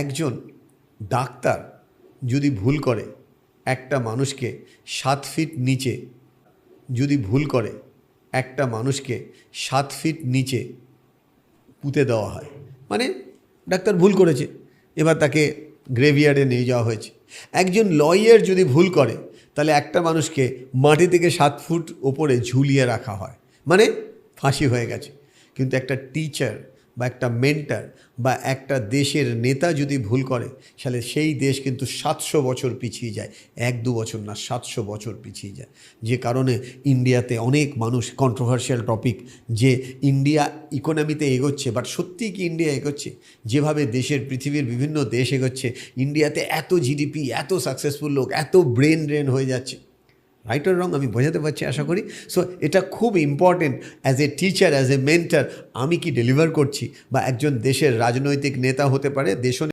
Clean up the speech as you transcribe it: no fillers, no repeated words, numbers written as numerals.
একজন ডাক্তার যদি ভুল করে একটা মানুষকে 7 ফিট নিচে পুঁতে দেওয়া হয়, মানে ডাক্তার ভুল করেছে, এবার তাকে গ্রেভিয়ার্ডে নিয়ে যাওয়া হয়েছে। একজন লয়ার যদি ভুল করে তাহলে একটা মানুষকে মাটি থেকে 7 ফুট ওপরে ঝুলিয়ে রাখা হয়, মানে ফাঁসি হয়ে গেছে। কিন্তু একটা টিচার বা একটা মেন্টার বা একটা দেশের নেতা যদি ভুল করে তাহলে সেই দেশ কিন্তু 700 বছর পিছিয়ে যায়, 1-2 বছর না, 700 বছর পিছিয়ে যায়। যে কারণে ইন্ডিয়াতে অনেক মানুষ, কন্ট্রোভার্সিয়াল টপিক, যে ইন্ডিয়া ইকোনমিতে এগোচ্ছে, বাট সত্যিই কি ইন্ডিয়া এগোচ্ছে? যেভাবে পৃথিবীর বিভিন্ন দেশ এগোচ্ছে, ইন্ডিয়াতে এত জিডিপি, এত সাকসেসফুল লোক, এত ব্রেন ড্রেন হয়ে যাচ্ছে। রাইট অর রং আমি বোঝাতে পারছি আশা করি। সো এটা খুব important, as a teacher, as a mentor, আমি কি ডেলিভার করছি, বা একজন দেশের রাজনৈতিক নেতা হতে পারে, দেশ